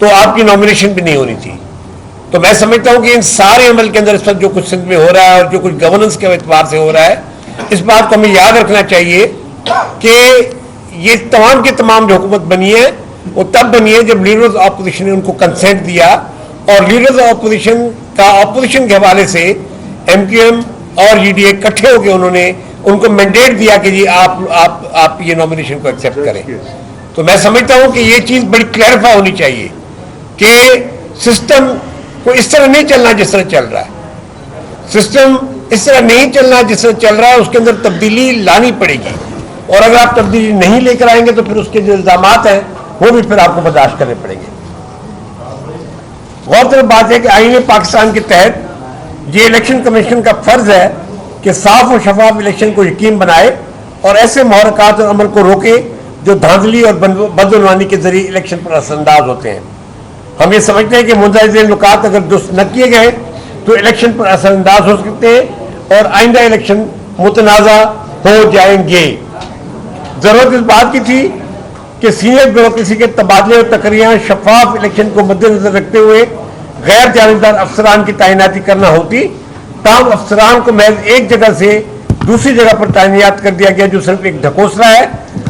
تو آپ کی نامینیشن بھی نہیں ہونی تھی. تو میں سمجھتا ہوں کہ ان سارے عمل کے اندر اس وقت جو کچھ سندھ میں ہو رہا ہے اور جو کچھ گورننس کے اعتبار سے ہو رہا ہے, اس بات کو ہمیں یاد رکھنا چاہیے کہ یہ تمام کی تمام جو حکومت بنی ہے وہ تب بنی ہے جب لیڈرز اپوزیشن نے ان کو کنسنٹ دیا, اور لیڈرز اپوزیشن کا اپوزیشن کے حوالے سے ایم کیو ایم اور جی ڈی اے اکٹھے ہو کے انہوں نے ان کو مینڈیٹ دیا کہ جی آپ یہ نامینیشن کو ایکسیپٹ کریں. تو میں سمجھتا ہوں کہ یہ چیز بڑی کلیئرفائی ہونی چاہیے کہ سسٹم کو اس طرح نہیں چلنا جس طرح چل رہا ہے. سسٹم اس طرح نہیں چلنا جس طرح چل رہا ہے, اس کے اندر تبدیلی لانی پڑے گی, اور اگر آپ تبدیلی نہیں لے کر آئیں گے تو پھر اس کے جو الزامات ہیں وہ بھی پھر آپ کو برداشت کرنے پڑیں گے. غور طلب بات ہے کہ آئین پاکستان کے تحت یہ الیکشن کمیشن کا فرض ہے کہ صاف و شفاف الیکشن کو یقین بنائے اور ایسے محرکات اور عمل کو روکے جو دھاندلی اور بدعنوانی کے ذریعے الیکشن پر اثر انداز ہوتے ہیں. ہم یہ سمجھتے ہیں کہ مندرجہ نکات اگر درست نہ کیے گئے تو الیکشن پر اثر انداز ہو سکتے ہیں اور آئندہ الیکشن متنازع ہو جائیں گے. ضرورت اس بات کی تھی کہ سینئر بیوروکریسی کے تبادلے اور تقرریاں شفاف الیکشن کو مد نظر رکھتے ہوئے غیر جانبدار افسران کی تعیناتی کرنا ہوتی, تاہم افسران کو محض ایک جگہ سے دوسری جگہ پر تعینات کر دیا گیا جو صرف ایک ڈھکوسلا ہے.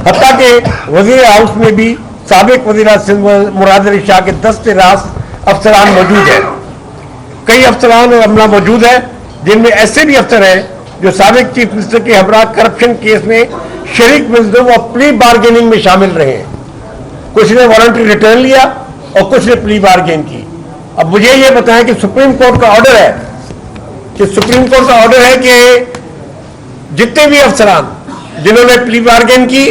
حتیٰ کہ وزیر ہاؤس میں بھی سابق وزیر اعظم مراد علی شاہ کے دست راست افسران موجود ہیں. کئی افسران اور عملہ موجود ہیں جن میں ایسے بھی افسر ہیں جو سابق چیف منسٹر کے ہمراہ کرپشن کیس میں شریک ملزم اور پلی بارگیننگ میں شامل رہے ہیں. کچھ نے والنٹری ریٹرن لیا اور کچھ نے پلی بارگین کی. اب مجھے یہ بتائیں کہ سپریم کورٹ کا آرڈر ہے کہ جتنے بھی افسران جنہوں نے پلی بارگین کی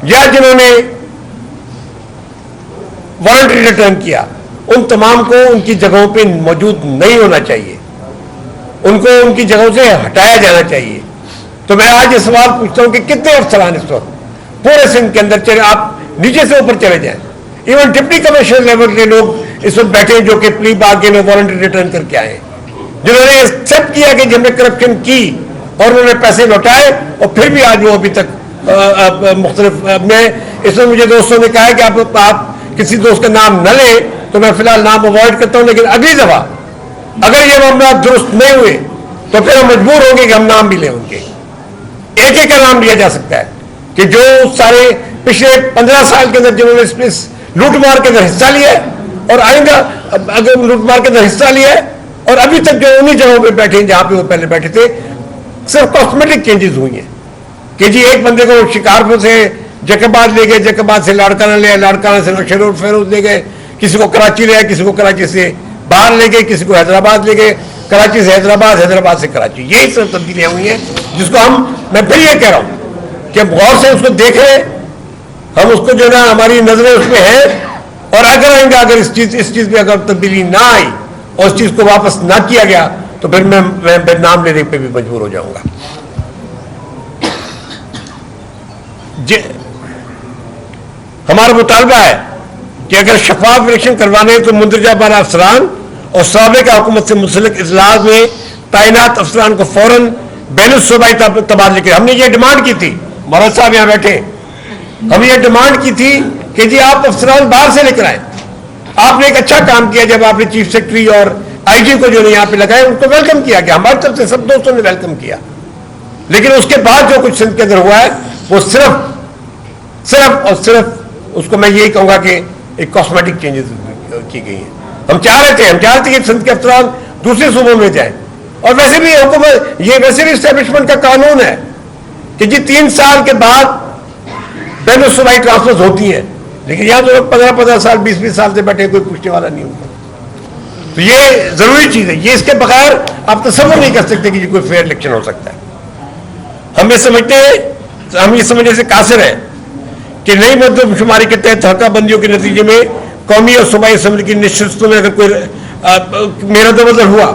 یا جنہوں نے والنٹری ریٹرن کیا, ان تمام کو ان کی جگہوں پہ موجود نہیں ہونا چاہیے, ان کو ان کی جگہوں سے ہٹایا جانا چاہیے. تو میں آج یہ سوال پوچھتا ہوں کہ کتنے افسران اس وقت پورے سندھ کے اندر چلے, آپ نیچے سے اوپر چلے جائیں, ایون ڈپٹی کمشنر لیول کے لوگ اس وقت بیٹھے جو کہ پلی بارگین میں والنٹری ریٹرن کر کے آئے, جنہوں نے ایکسپٹ کیا کہ جن نے کرپشن کی اور انہوں نے پیسے لوٹائے, اور پھر بھی آج وہ ابھی تک مختلف. میں اس میں مجھے دوستوں نے کہا ہے کہ آپ کسی دوست کا نام نہ لیں, تو میں فی الحال نام اوائڈ کرتا ہوں, لیکن اگلی دفعہ اگر یہ معاملات درست نہیں ہوئے تو پھر ہم مجبور ہوں گے کہ ہم نام بھی لیں ان کے. ایک ایک کا نام لیا جا سکتا ہے کہ جو سارے پچھلے 15 سال کے اندر جنہوں نے اس لوٹ مار کے اندر حصہ لیا ہے, اور آئندہ اگر لوٹ مار کے اندر حصہ لیا ہے, اور ابھی تک جو انہی جگہوں پہ بیٹھے ہیں جہاں پہ وہ پہلے بیٹھے تھے. صرف کاسمیٹک چینجز ہوئی ہیں کہ جی ایک بندے کو شکارپور سے جیکباد لے گئے, جیکباد سے لاڑکانہ لے گئے, لاڑکانہ سے شرور فیروز لے گئے, کسی کو کراچی لے گئے, کسی کو کراچی سے باہر لے گئے, کسی کو حیدرآباد لے گئے, کراچی سے حیدرآباد, حیدرآباد سے کراچی. یہی سب تبدیلیاں ہوئی ہیں جس کو میں پھر یہ کہہ رہا ہوں کہ ہم غور سے اس کو دیکھ رہے ہیں, ہم اس کو جو نا ہماری نظریں اس پہ ہیں, اور اگر آئیں گے اگر اس چیز پہ اگر تبدیلی نہ آئی اور اس چیز کو واپس نہ کیا گیا تو پھر میں نام لینے پہ بھی مجبور ہو جاؤں گا. ہمارا مطالبہ ہے کہ اگر شفاف الیکشن کروانے تو مندرجہ بالا افسران اور سابق حکومت سے منسلک اضلاع میں تعینات افسران کو فوراً بین الصوبائی تبادلے کے. ہم نے یہ ڈیمانڈ کی تھی, مولانا صاحب یہاں بیٹھے, ہم نے یہ ڈیمانڈ کی تھی کہ جی آپ افسران باہر سے لے کر آئیں. آپ نے ایک اچھا کام کیا جب آپ نے چیف سیکرٹری اور آئی جی کو جو نے یہاں پہ لگائے, ان کو ویلکم کیا گیا, ہماری طرف سے سب دوستوں نے ویلکم کیا. لیکن اس کے بعد جو کچھ سندھ کے اندر ہوا ہے وہ صرف اور صرف اس کو میں یہی کہوں گا کہ ایک کاسمیٹک چینجز کی گئی ہیں. ہم چاہ رہے تھے کہ سندھ کے افسران دوسرے صوبوں میں جائیں, اور ویسے بھی حکومت یہ ویسے بھی اسٹیبلشمنٹ کا قانون ہے کہ جی 3 سال کے بعد بین الصوبائی ٹرانسفرز ہوتی ہیں, لیکن یہاں تو لوگ 15 سال 20 سال سے بیٹھے, کوئی پوچھنے والا نہیں ہوتا. تو یہ ضروری چیز ہے, یہ اس کے بغیر آپ تصور نہیں کر سکتے کہ یہ کوئی فیئر الیکشن ہو سکتا ہے. ہم یہ سمجھتے ہیں, ہم یہ سمجھنے سے قاصر ہیں کہ نئی مردم شماری کے تحت حلقہ بندیوں کے نتیجے میں قومی اور صوبائی اسمبلی کی نشستوں میں اگر کوئی میرا بدل ہوا.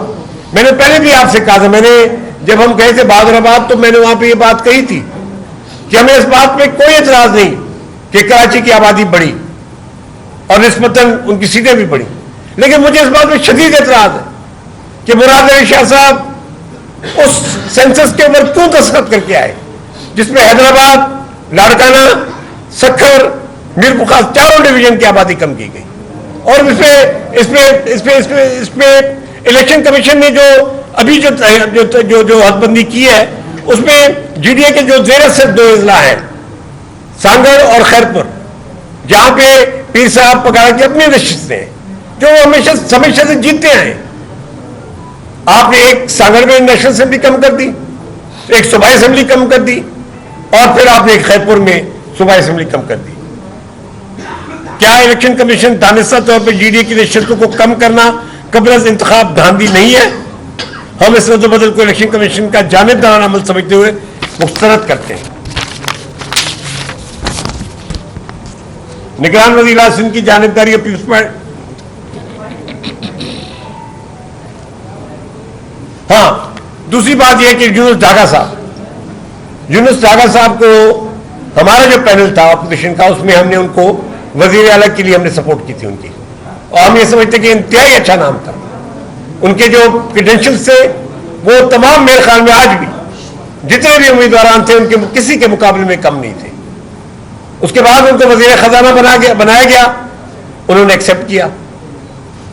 میں نے پہلے بھی آپ سے کہا تھا, میں نے جب ہم گئے تھے بہادر آباد تو میں نے وہاں پہ یہ بات کہی تھی کہ ہمیں اس بات پہ کوئی اعتراض نہیں کہ کراچی کی آبادی بڑھی اور نسبتاً ان کی سیٹیں بھی بڑھی, لیکن مجھے اس بات پہ شدید اعتراض ہے کہ مراد علی شاہ صاحب اس سینسس کے اوپر کیوں دستخط کر کے آئے جس میں حیدرآباد, لاڑکانہ, سکھر, میر بخار چاروں ڈویژن کی آبادی کم کی گئی. اور اس پہ الیکشن کمیشن نے جو ابھی جو حد بندی کی ہے اس میں جی ڈی اے کے جو زیر اثر 2 اضلاع ہیں سانگڑ اور خیرپور جہاں پہ پیر صاحب پکار کی اپنی نشستیں ہیں جو ہمیشہ سے جیتتے ہیں. آپ نے ایک سانگڑ میں نیشنل اسمبلی کم کر دی, ایک صوبائی اسمبلی کم کر دی, اور پھر آپ نے ایک خیرپور میں صوبائی اسمبلی کم کر دی. کیا الیکشن کمیشن دانستہ طور پہ جی ڈی اے کی نشستوں کو کم کرنا قبل از انتخاب دھاندلی نہیں ہے؟ ہم اس رد و بدل کو الیکشن کمیشن کا جانبدارانہ عمل سمجھتے ہوئے مسترد کرتے ہیں. نگران وزیر اعلیٰ سندھ کی جانبداری اور پیپلز پارٹی. ہاں, دوسری بات یہ ہے کہ یونس ڈھاگا صاحب کو ہمارا جو پینل تھا اپوزیشن کا اس میں ہم نے ان کو وزیر اعلیٰ کے لیے ہم نے سپورٹ کی تھی ان کی, اور ہم یہ سمجھتے کہ انتہائی اچھا نام تھا. ان کے جو کریڈینشلز تھے وہ تمام میرے خیال میں آج بھی جتنے بھی امیدواران تھے ان کے کسی کے مقابلے میں کم نہیں تھے. اس کے بعد ان کو وزیر خزانہ بنایا گیا, انہوں نے ایکسیپٹ کیا.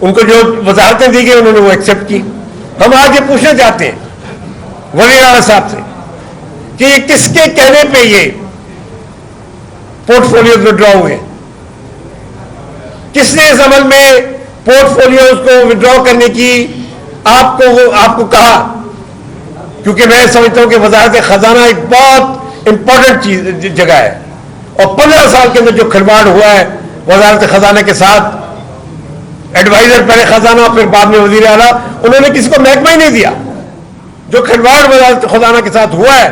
ان کو جو وزارتیں دی گئی انہوں نے وہ ایکسیپٹ کی. ہم آج یہ پوچھنا چاہتے ہیں وزیر اعلیٰ صاحب سے کہ یہ کس کے کہنے پہ یہ پورٹ فولیوز وڈرا ہوئے, کس نے اس عمل میں پورٹ فولیوز کو وڈرا کرنے کی آپ کو کہا؟ کیونکہ میں سمجھتا ہوں کہ وزارت خزانہ ایک بہت امپورٹنٹ جگہ ہے, اور 15 سال کے اندر جو کھلواڑ ہوا ہے وزارت خزانہ کے ساتھ, ایڈوائزر پہلے خزانہ پھر بعد میں وزیر اعلیٰ, انہوں نے کسی کو محکمہ ہی نہیں دیا. جو کھلواڑ وزارت خزانہ کے ساتھ ہوا ہے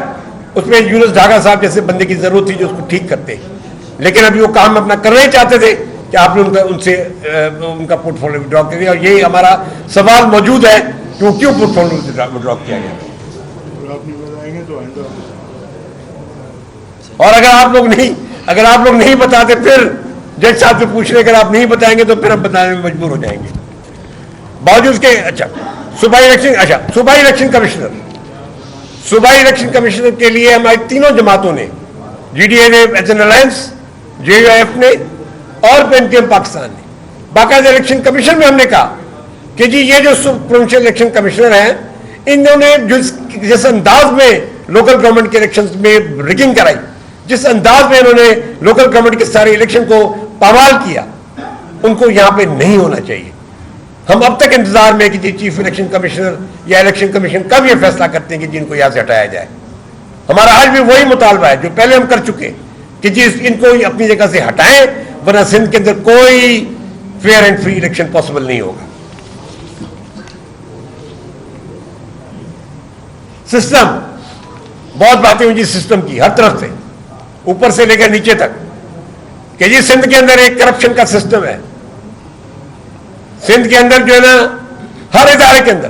اس میں یونس ڈھاگا صاحب جیسے بندے کی ضرورت تھی جو اس کو ٹھیک کرتے, لیکن ابھی وہ کام اپنا کرنا ہی چاہتے تھے کہ آپ نے ان کا پورٹ فولیو وڈرا کر دیا. اور یہی ہمارا سوال موجود ہے کہ کیوں پورٹ فولیو وڈرا کیا گیا. اور اگر آپ لوگ نہیں بتاتے پھر جج صاحب سے پوچھ رہے, اگر آپ نہیں بتائیں گے تو پھر ہم بتانے میں مجبور ہو جائیں گے. باوجود کے صوبائی الیکشن کمیشنر کے لیے ہماری تینوں جماعتوں نے, جی ڈی اے نے as an alliance, J U F نے اور پی ایم پاکستان نے, باقاعدہ الیکشن کمیشن میں ہم نے کہا کہ جی یہ جو پروونشل الیکشن کمشنر ہیں انہوں نے جس انداز میں لوکل گورنمنٹ کے الیکشن میں ریگنگ کرائی, جس انداز میں انہوں نے لوکل گورنمنٹ کے سارے الیکشن کو پامال کیا, ان کو یہاں پہ نہیں ہونا چاہیے. ہم اب تک انتظار میں کہ چیف الیکشن کمشنر یا الیکشن کمیشن کب یہ فیصلہ کرتے ہیں کہ جن کو یہاں سے ہٹایا جائے. ہمارا آج بھی وہی مطالبہ ہے جو پہلے ہم کر چکے کہ جی ان کو اپنی جگہ سے ہٹائیں, ورنہ سندھ کے اندر کوئی fair and free election possible نہیں ہوگا. سسٹم, بہت باتیں ہوئی جی سسٹم کی ہر طرف سے, اوپر سے لے کر نیچے تک, کہ جی سندھ کے اندر ایک کرپشن کا سسٹم ہے. سندھ کے اندر جو ہے نا ہر ادارے کے اندر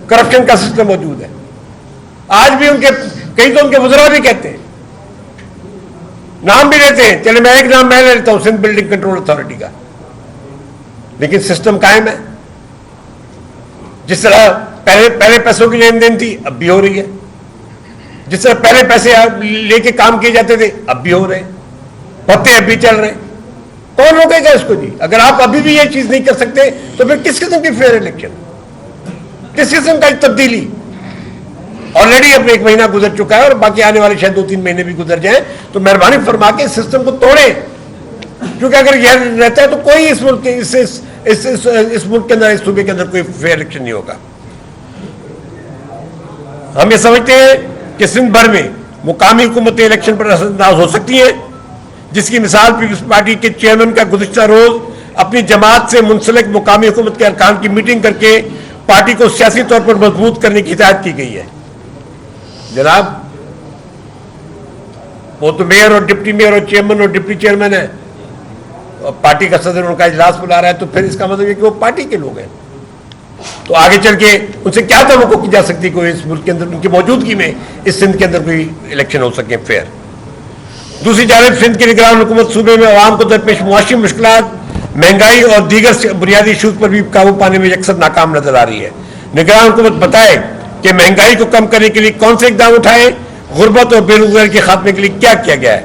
کرپشن کا سسٹم موجود ہے. آج بھی کئی تو ان کے وزراء بھی کہتے ہیں, نام بھی لیتے ہیں, چلے میں ایک نام میں لے لیتا ہوں سندھ بلڈنگ کنٹرول اتھارٹی کا, لیکن سسٹم قائم ہے. جس طرح پہلے پیسوں کی لین دین تھی اب بھی ہو رہی ہے, جس طرح پہلے پیسے لے کے کام کیے جاتے تھے اب بھی ہو رہے ہیں, پتے اب بھی چل رہے ہیں. کون روکے گا اس کو جی؟ اگر آپ ابھی بھی یہ چیز نہیں کر سکتے تو پھر کس قسم کی فیئر الیکشن, کس قسم کا تبدیلی؟ آلریڈی اب 1 مہینہ گزر چکا ہے اور باقی آنے والے شاید 2-3 مہینے بھی گزر جائیں, تو مہربانی فرما کے سسٹم کو توڑیں, کیونکہ اگر یہ رہتا ہے تو کوئی اس ملک کے اندر, اس صوبے کے اندر کوئی فیئر الیکشن نہیں ہوگا. ہم یہ سمجھتے ہیں کہ سندھ بھر میں مقامی حکومتیں الیکشن پر اثر انداز ہو سکتی ہیں, جس کی مثال پیپلز پارٹی کے چیئرمین کا گزشتہ روز اپنی جماعت سے منسلک مقامی حکومت کے ارکان کی میٹنگ کر کے پارٹی کو سیاسی طور پر مضبوط کرنے کی ہدایت کی گئی ہے. جناب وہ تو میئر اور ڈپٹی میئر اور چیئرمین اور ڈپٹی چیئرمین ہے, اور پارٹی کا صدر ان کا اجلاس بلا رہا ہے, تو پھر اس کا مطلب یہ کہ وہ پارٹی کے لوگ ہیں. تو آگے چل کے ان سے کیا توقع کی جا سکتی کوئی اس ملک کے اندر ان کی موجودگی میں اس سندھ کے اندر کوئی الیکشن ہو سکے فیئر. دوسری جانب سندھ کی نگران حکومت صوبے میں عوام کو درپیش معاشی مشکلات, مہنگائی اور دیگر بنیادی ایشوز پر بھی قابو پانے میں یکسر ناکام نظر آ رہی ہے. نگران حکومت بتائے کہ مہنگائی کو کم کرنے کے لیے کون سے اقدام اٹھائے, غربت اور بے روزگاری کے خاتمے کے لیے کیا کیا گیا ہے.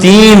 3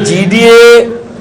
GDA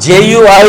JUI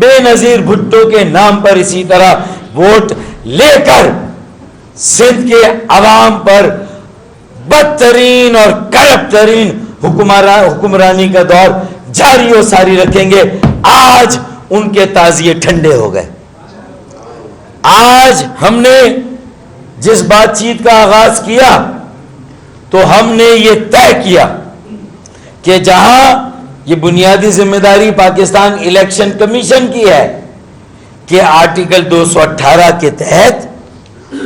بے نظیر بھٹو کے نام پر اسی طرح ووٹ لے کر سندھ کے عوام پر بدترین اور کرپٹ ترین حکمرانی کا دور جاری و ساری رکھیں گے. آج ان کے تعزیے ٹھنڈے ہو گئے. آج ہم نے جس بات چیت کا آغاز کیا تو ہم نے یہ طے کیا کہ جہاں یہ بنیادی ذمہ داری پاکستان الیکشن کمیشن کی ہے کہ آرٹیکل 218 کے تحت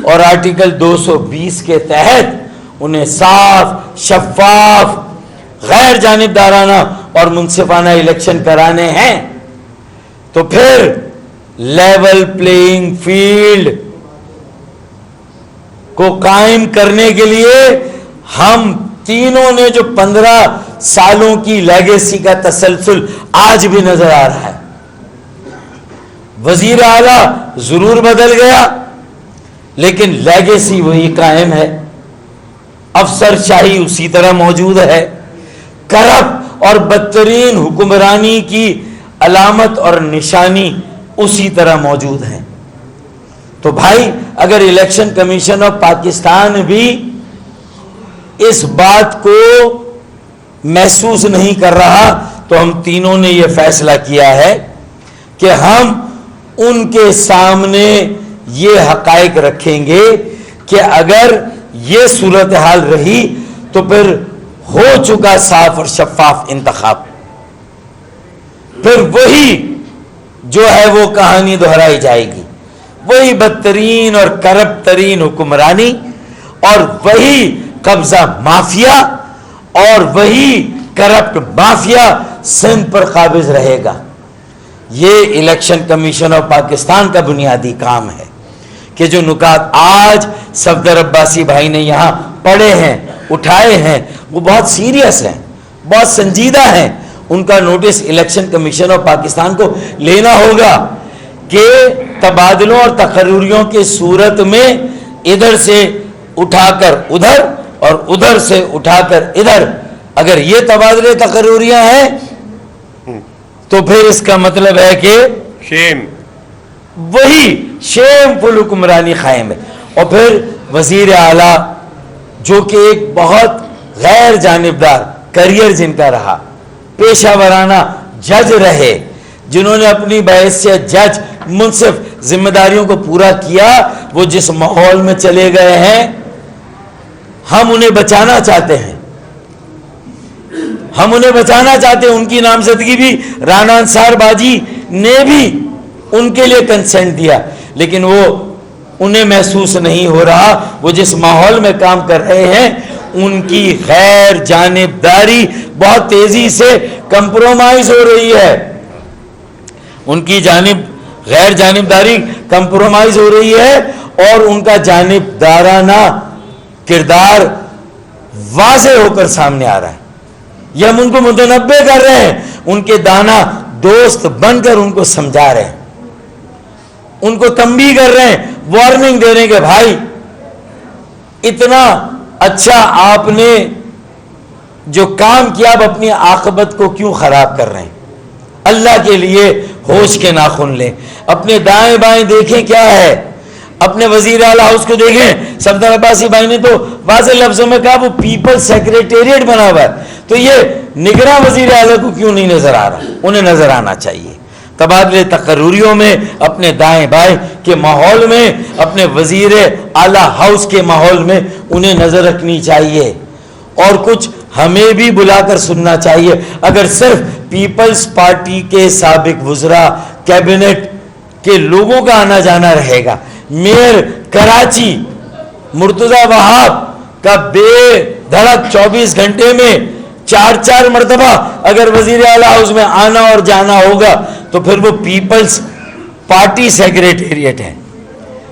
اور آرٹیکل 220 کے تحت انہیں صاف، شفاف، غیر جانبدارانہ اور منصفانہ الیکشن کرانے ہیں، تو پھر لیول پلینگ فیلڈ کو قائم کرنے کے لیے ہم تینوں نے جو 15 سالوں کی لیگیسی کا تسلسل آج بھی نظر آ رہا ہے. وزیر اعلیٰ ضرور بدل گیا لیکن لیگیسی وہی قائم ہے. افسر شاہی اسی طرح موجود ہے. کرپٹ اور بدترین حکمرانی کی علامت اور نشانی اسی طرح موجود ہے. تو بھائی اگر الیکشن کمیشن آف پاکستان بھی اس بات کو محسوس نہیں کر رہا تو ہم تینوں نے یہ فیصلہ کیا ہے کہ ہم ان کے سامنے یہ حقائق رکھیں گے کہ اگر یہ صورتحال رہی تو پھر ہو چکا صاف اور شفاف انتخاب پھر وہی جو ہے وہ کہانی دہرائی جائے گی. وہی بدترین اور کرپٹ ترین حکمرانی اور وہی قبضہ مافیا اور وہی کرپٹ مافیا سندھ پر قابض رہے گا. یہ الیکشن کمیشن آف پاکستان کا بنیادی کام ہے کہ جو نکات آج صفدر عباسی بھائی نے یہاں پڑھے ہیں، اٹھائے ہیں، وہ بہت سیریس ہیں، بہت سنجیدہ ہیں. ان کا notice election commission of Pakistan کو لینا ہوگا کہ تبادلوں اور تقرریوں کی صورت میں ادھر سے اٹھا کر ادھر اور ادھر سے اٹھا کر ادھر اگر یہ تبادلے تقرریاں ہیں تو پھر اس کا مطلب ہے کہ وہی شیم فل حکمرانی قائم ہے. اور پھر وزیر اعلیٰ جو کہ ایک بہت غیر جانبدار کریئر جن کا رہا، پیشہ ورانہ جج رہے، جنہوں نے اپنی بحیثیت جج منصف ذمہ داریوں کو پورا کیا، وہ جس ماحول میں چلے گئے ہیں ہم انہیں بچانا چاہتے ہیں. ہم انہیں بچانا چاہتے ہیں. ان کی نامزدگی بھی رانا انصار باجی نے بھی ان کے لیے کنسنٹ دیا لیکن وہ انہیں محسوس نہیں ہو رہا. وہ جس ماحول میں کام کر رہے ہیں ان کی غیر جانبداری بہت تیزی سے کمپرومائز ہو رہی ہے. ان کی غیر جانبداری کمپرومائز ہو رہی ہے اور ان کا جانبدارانہ کردار واضح ہو کر سامنے آ رہا ہے. یہ ہم ان کو متنبع کر رہے ہیں، ان کے دانا دوست بن کر ان کو سمجھا رہے ہیں، ان کو تنبیہ کر رہے ہیں، وارننگ دے رہے ہیں کہ بھائی اتنا اچھا آپ نے جو کام کیا اب اپنی عاقبت کو کیوں خراب کر رہے ہیں. اللہ کے لیے ہوش کے ناخن لیں، اپنے دائیں بائیں دیکھیں کیا ہے. اپنے وزیر اعلیٰ ہاؤس کو دیکھیں. صفدر عباسی بھائی نے تو واضح لفظوں میں کہا وہ پیپل سیکریٹریٹ بنا ہوا ہے، تو یہ نگراں وزیر اعلیٰ کو کیوں نہیں نظر آ رہا؟ انہیں نظر آنا چاہیے. تبادلے تقرریوں میں، اپنے دائیں بائیں کے ماحول میں، اپنے وزیر اعلیٰ ہاؤس کے ماحول میں انہیں نظر رکھنی چاہیے اور کچھ ہمیں بھی بلا کر سننا چاہیے. اگر صرف پیپلز پارٹی کے سابق وزراء، کیبنٹ کے لوگوں کا آنا جانا رہے گا، میئر کراچی مرتضی وہاب کا بے دھڑک 24 گھنٹے میں 4 مرتبہ اگر وزیر اعلیٰ ہاؤس میں آنا اور جانا ہوگا تو پھر وہ پیپلز پارٹی سیکریٹریٹ ہے،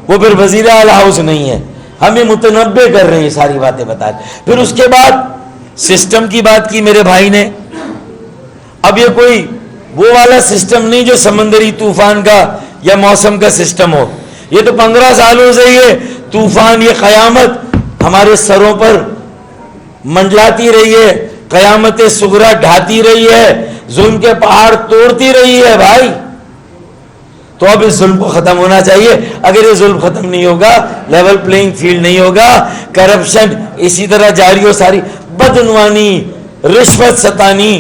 وہ پھر وزیر اعلیٰ ہاؤس نہیں ہے. ہمیں متنبع کر رہے ہیں ساری باتیں بتا. پھر اس کے بعد سسٹم کی بات کی میرے بھائی نے. اب یہ کوئی وہ والا سسٹم نہیں جو سمندری طوفان کا یا موسم کا سسٹم ہو. یہ تو 15 سالوں سے یہ طوفان، یہ قیامت ہمارے سروں پر منڈلاتی رہی ہے، قیامت صغریٰ ڈھاتی رہی ہے، ظلم کے پہاڑ توڑتی رہی ہے. بھائی تو اب اس ظلم کو ختم ہونا چاہیے. اگر یہ ظلم ختم نہیں ہوگا, لیول پلینگ فیلڈ نہیں ہوگا, کرپشن اسی طرح جاری ہو, ساری بدعنوانی, رشوت ستانی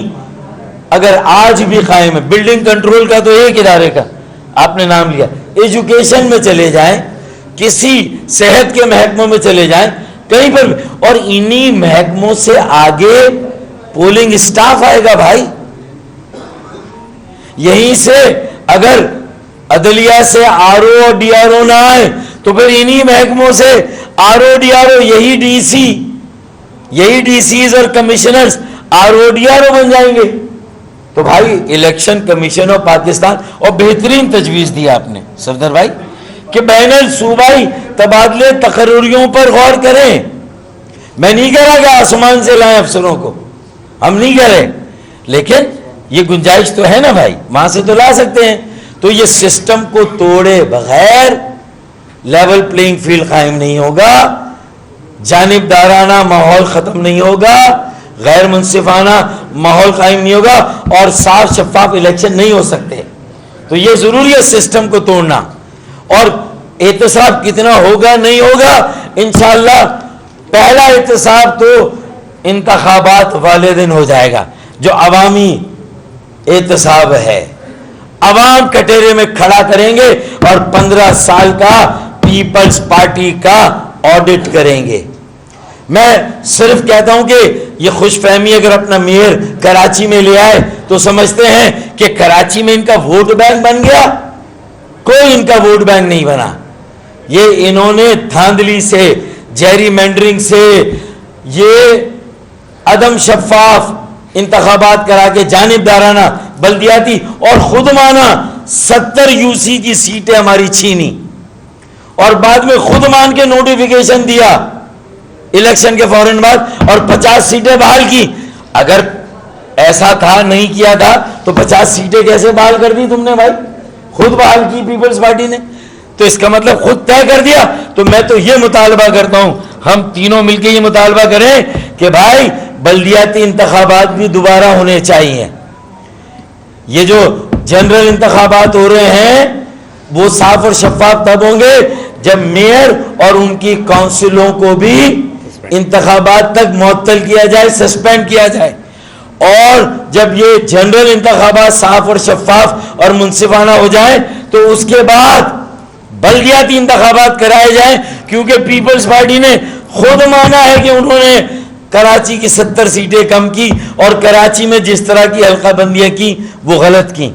اگر آج بھی قائم ہے. بلڈنگ کنٹرول کا تو ایک ادارے کا آپ نے نام لیا, ایجوکیشن میں چلے جائیں, کسی صحت کے محکموں میں چلے جائیں, کہیں پر بھی, اور انہی محکموں سے آگے پولنگ اسٹاف آئے گا بھائی. یہیں سے اگر عدلیہ سے آر او اور ڈی آر او نہ آئے تو پھر انہی محکموں سے R O D R O, یہی ڈی سی, یہی ڈی سیز اور commissioners R O D R O بن جائیں گے. تو بھائی الیکشن کمیشن آف پاکستان, اور بہترین تجویز دی آپ نے صفدر بھائی کہ بین الصوبائی تبادلے تقرریوں پر غور کریں. میں نہیں کہہ رہا کہ آسمان سے لائیں افسروں کو, ہم نہیں کہہ رہے, لیکن یہ گنجائش تو ہے نا بھائی, وہاں سے تو لا سکتے ہیں. تو یہ سسٹم کو توڑے بغیر لیول پلینگ فیلڈ قائم نہیں ہوگا, جانبدارانہ ماحول ختم نہیں ہوگا, غیر منصفانہ ماحول قائم نہیں ہوگا, اور صاف شفاف الیکشن نہیں ہو سکتے. تو یہ ضروری ہے سسٹم کو توڑنا. اور احتساب کتنا ہوگا نہیں ہوگا, انشاءاللہ پہلا احتساب تو انتخابات والے دن ہو جائے گا, جو عوامی احتساب ہے. عوام کٹہرے میں کھڑا کریں گے اور 15 سال کا پیپلز پارٹی کا آڈٹ کریں گے. میں صرف کہتا ہوں کہ یہ خوش فہمی اگر اپنا میئر کراچی میں لے آئے تو سمجھتے ہیں کہ کراچی میں ان کا ووٹ بینک بن گیا. کوئی ان کا ووٹ بینک نہیں بنا. یہ انہوں نے دھاندلی سے, جیری مینڈرنگ سے, یہ عدم شفاف انتخابات کرا کے جانبدارانہ بلدیاتی اور خود مانا 70 یو سی کی سیٹیں ہماری چھینی, اور بعد میں خود مان کے نوٹیفیکیشن دیا الیکشن کے فوراً بعد, اور 50 سیٹیں بحال کی. اگر ایسا تھا نہیں کیا تھا تو 50 سیٹیں کیسے بحال کر دی تم نے بھائی؟ خود بحال کی پیپلز پارٹی نے. تو اس کا مطلب خود طے کر دیا. تو میں تو یہ مطالبہ کرتا ہوں, ہم تینوں مل کے یہ مطالبہ کریں کہ بھائی بلدیاتی انتخابات بھی دوبارہ ہونے چاہیے. یہ جو جنرل انتخابات ہو رہے ہیں وہ صاف اور شفاف تب ہوں گے جب میئر اور ان کی کونسلوں کو بھی انتخابات تک معطل کیا جائے, سسپینڈ کیا جائے. اور جب یہ جنرل انتخابات صاف اور شفاف اور منصفانہ ہو جائیں تو اس کے بعد بلدیاتی انتخابات کرائے جائیں, کیونکہ پیپلز پارٹی نے خود مانا ہے کہ انہوں نے کراچی کی 70 سیٹیں کم کی, اور کراچی میں جس طرح کی حلقہ بندیاں کی وہ غلط کی.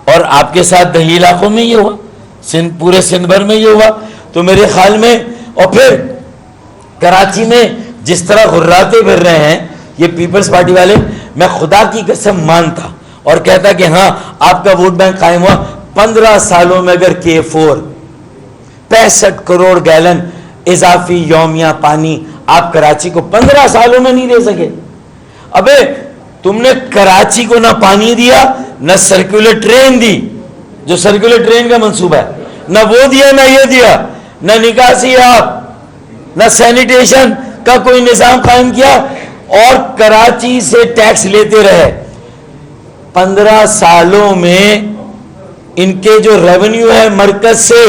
اور آپ کے ساتھ دیہی علاقوں میں یہ ہوا, پورے سندھ بھر میں یہ ہوا. تو میرے خیال میں, اور پھر کراچی میں جس طرح غراتے پھر رہے ہیں یہ پیپلز پارٹی والے, میں خدا کی قسم مانتا اور کہتا کہ ہاں آپ کا ووٹ بینک قائم ہوا. 15 سالوں میں اگر K4 65 کروڑ گیلن اضافی یومیہ پانی آپ کراچی کو 15 سالوں میں نہیں دے سکے. ابے تم نے کراچی کو نہ پانی دیا, نہ سرکولر ٹرین دی, جو سرکولر ٹرین کا منصوبہ ہے, نہ وہ دیا نہ یہ دیا, نہ نکاسی آپ, نہ سینیٹیشن کا کوئی نظام قائم کیا, اور کراچی سے ٹیکس لیتے رہے. 15 سالوں میں ان کے جو ریونیو ہے مرکز سے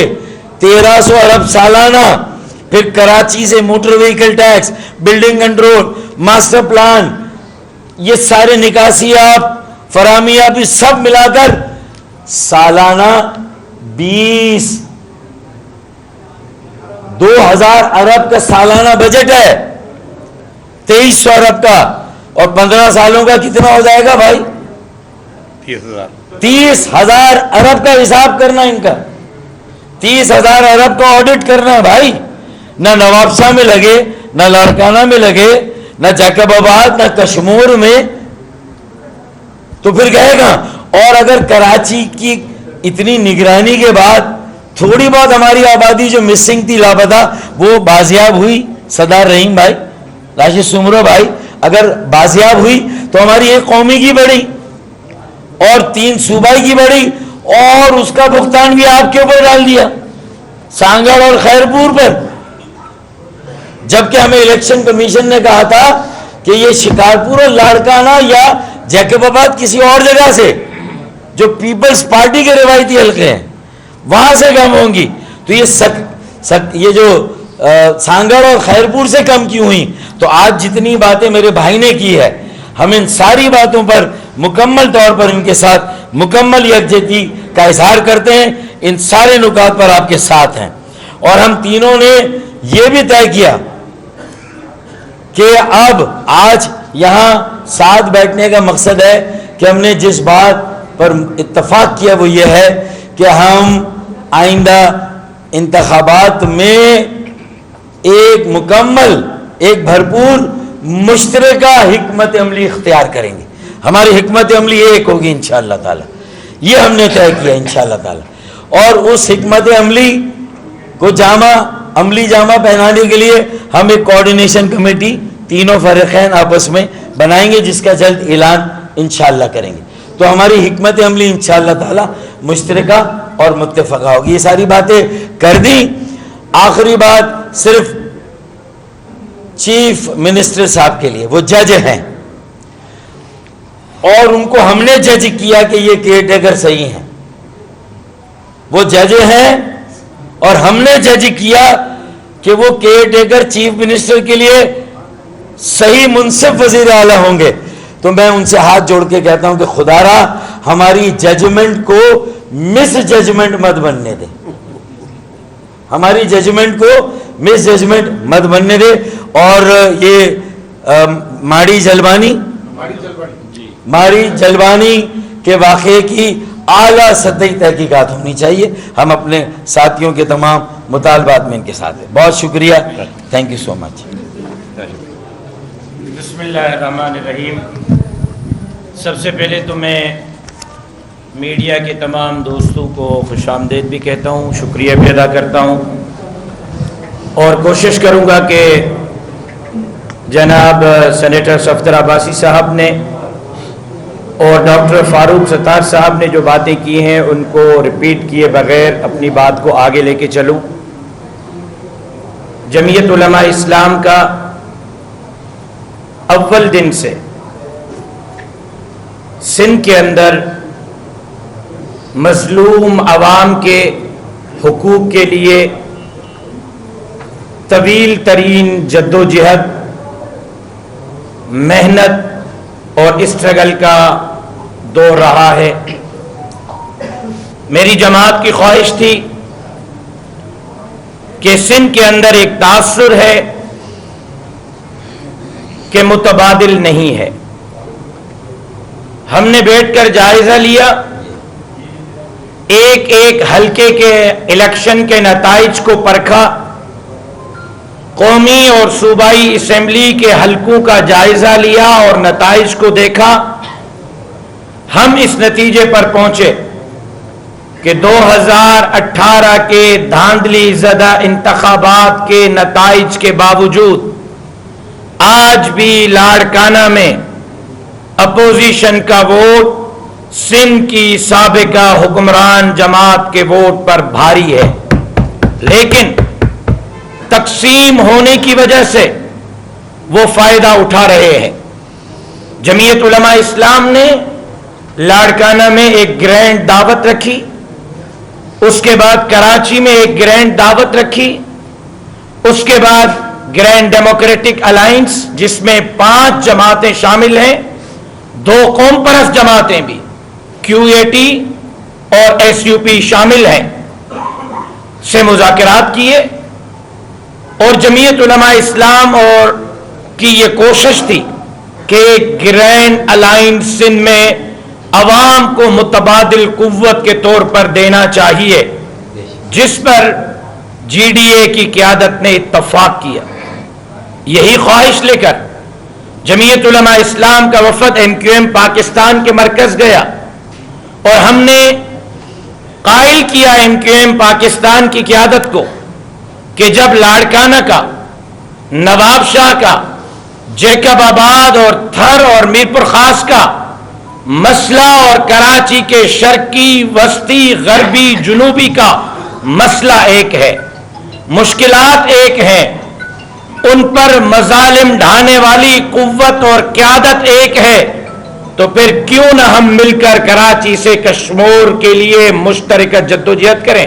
1300 ارب سالانہ, پھر کراچی سے motor vehicle tax, building control, master plan, یہ سارے نکاسیات, فراہمیات بھی سب ملا کر سالانہ 2000 ارب کا سالانہ بجٹ ہے, 2300 ارب کا, اور 15 سالوں کا کتنا ہو جائے گا بھائی؟ 30,000 ارب کا حساب کرنا ان کا, 30,000 ارب کا آڈٹ کرنا ہے بھائی. نہ نواب شاہ میں لگے, نہ لاڑکانہ میں لگے, نہ جیکب آباد, نہ کشمور میں, تو پھر کہے گا. اور اگر کراچی کی اتنی نگرانی کے بعد تھوڑی بہت ہماری آبادی جو مسنگ تھی, لاپتہ, وہ بازیاب ہوئی, سردار رحیم بھائی, راشد سمرو بھائی, اگر بازیاب ہوئی تو ہماری ایک قومی کی بڑی اور 3 صوبائی کی بڑی, اور اس کا بھگتان بھی آپ کے اوپر ڈال دیا, سانگڑ اور خیرپور پر. جبکہ ہمیں الیکشن کمیشن نے کہا تھا کہ یہ شکارپور اور لاڑکانہ یا جیکب آباد کسی اور جگہ سے جو پیپلز پارٹی کے روایتی حلقے ہیں, وہاں سے کم ہوں گی تو یہ جو سانگڑ اور خیرپور سے کم کیوں ہوئی؟ تو آج جتنی باتیں میرے بھائی نے کی ہے ہم ان ساری باتوں پر مکمل طور پر ان کے ساتھ مکمل یکجہتی کا اظہار کرتے ہیں، ان سارے نکات پر آپ کے ساتھ ہیں۔ اور ہم تینوں نے یہ بھی طے کیا کہ اب آج یہاں ساتھ بیٹھنے کا مقصد ہے کہ ہم نے جس بات پر اتفاق کیا وہ یہ ہے کہ ہم آئندہ انتخابات میں ایک مکمل، ایک بھرپور مشترکہ حکمت عملی اختیار کریں گے۔ ہماری حکمت عملی ایک ہوگی انشاءاللہ تعالی، یہ ہم نے طے کیا انشاءاللہ تعالی۔ اور اس حکمت عملی کو عملی جامہ پہنانے کے لیے ہم ایک کوارڈینیشن کمیٹی تینوں فریقین آپس میں بنائیں گے، جس کا جلد اعلان انشاءاللہ کریں گے۔ تو ہماری حکمت عملی انشاءاللہ تعالی مشترکہ اور متفقہ ہوگی۔ یہ ساری باتیں کر دی۔ آخری بات صرف چیف منسٹر صاحب کے لیے، وہ جج ہیں اور ان کو ہم نے جج کیا کہ یہ کیئر ٹیکر صحیح ہیں، وہ جج ہیں اور ہم نے جج کیا کہ وہ کیئر ٹیکر چیف منسٹر کے لیے صحیح منصف وزیر اعلیٰ ہوں گے۔ تو میں ان سے ہاتھ جوڑ کے کہتا ہوں کہ خدا را ہماری ججمنٹ کو مس ججمنٹ مت بننے دے، ہماری ججمنٹ کو مس ججمنٹ مت بننے دے۔ اور یہ ماڑی جلوانی کے واقعے کی اعلیٰ سطحی تحقیقات ہونی چاہیے۔ ہم اپنے ساتھیوں کے تمام مطالبات میں ان کے ساتھ ہیں۔ بہت شکریہ، تھینک یو سو مچ۔ بسم اللہ الرحمن الرحیم۔ سب سے پہلے تو میں میڈیا کے تمام دوستوں کو خوش آمدید بھی کہتا ہوں، شکریہ بھی ادا کرتا ہوں، اور کوشش کروں گا کہ جناب سینیٹر صفدر عباسی صاحب نے اور ڈاکٹر فاروق ستار صاحب نے جو باتیں کی ہیں ان کو ریپیٹ کیے بغیر اپنی بات کو آگے لے کے چلوں۔ جمعیت علماء اسلام کا اول دن سے سندھ کے اندر مظلوم عوام کے حقوق کے لیے طویل ترین جدوجہد، محنت اور اسٹرگل کا دور رہا ہے۔ میری جماعت کی خواہش تھی کہ سندھ کے اندر ایک تاثر ہے کہ متبادل نہیں ہے۔ ہم نے بیٹھ کر جائزہ لیا، ایک ایک حلقے کے الیکشن کے نتائج کو پرکھا، قومی اور صوبائی اسمبلی کے حلقوں کا جائزہ لیا اور نتائج کو دیکھا۔ ہم اس نتیجے پر پہنچے کہ 2018 کے دھاندلی زدہ انتخابات کے نتائج کے باوجود آج بھی لاڑکانہ میں اپوزیشن کا ووٹ سندھ کی سابقہ حکمران جماعت کے ووٹ پر بھاری ہے، لیکن تقسیم ہونے کی وجہ سے وہ فائدہ اٹھا رہے ہیں۔ جمعیت علماء اسلام نے لاڑکانہ میں ایک گرینڈ دعوت رکھی، اس کے بعد کراچی میں ایک گرینڈ دعوت رکھی، اس کے بعد گرینڈ ڈیموکریٹک الائنس جس میں 5 جماعتیں شامل ہیں، 2 قوم پرست جماعتیں بھی QAT اور SUP شامل ہیں، سے مذاکرات کیے، اور جمعیت علماء اسلام اور کی یہ کوشش تھی کہ گرینڈ الائنس سندھ میں عوام کو متبادل قوت کے طور پر دینا چاہیے، جس پر GDA کی قیادت نے اتفاق کیا۔ یہی خواہش لے کر جمعیت علماء اسلام کا وفد MQM پاکستان کے مرکز گیا، اور ہم نے قائل کیا MQM پاکستان کی قیادت کو کہ جب لاڑکانہ کا، نواب شاہ کا، جیکب آباد اور تھر اور میرپور خاص کا مسئلہ اور کراچی کے شرقی، وسطی، غربی، جنوبی کا مسئلہ ایک ہے، مشکلات ایک ہیں، ان پر مظالم ڈھانے والی قوت اور قیادت ایک ہے، تو پھر کیوں نہ ہم مل کر کراچی سے کشمیر کے لیے مشترکہ جدوجہد کریں.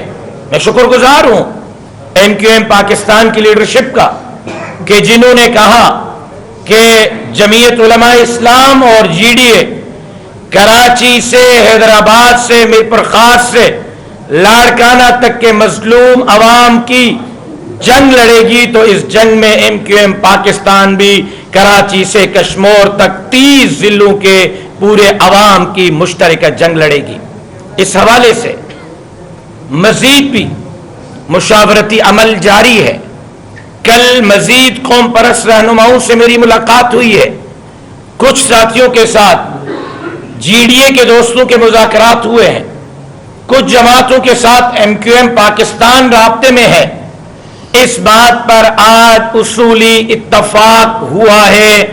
میں شکر گزار ہوں ایم کیو ایم پاکستان کی لیڈرشپ کا کہ جنہوں نے کہا کہ جمعیت علماء اسلام اور جی ڈی اے کراچی سے، حیدرآباد سے، میر پر خاص سے لاڑکانہ تک کے مظلوم عوام کی جنگ لڑے گی، تو اس جنگ میں ایم کیو ایم پاکستان بھی کراچی سے کشمیر تک 30 ضلعوں کے پورے عوام کی مشترکہ جنگ لڑے گی. اس حوالے سے مزید بھی مشاورتی عمل جاری ہے. کل مزید قوم پرست رہنماؤں سے میری ملاقات ہوئی ہے، کچھ ساتھیوں کے ساتھ جی ڈی اے کے دوستوں کے مذاکرات ہوئے ہیں، کچھ جماعتوں کے ساتھ ایم کیو ایم پاکستان رابطے میں ہے. اس بات پر آج اصولی اتفاق ہوا ہے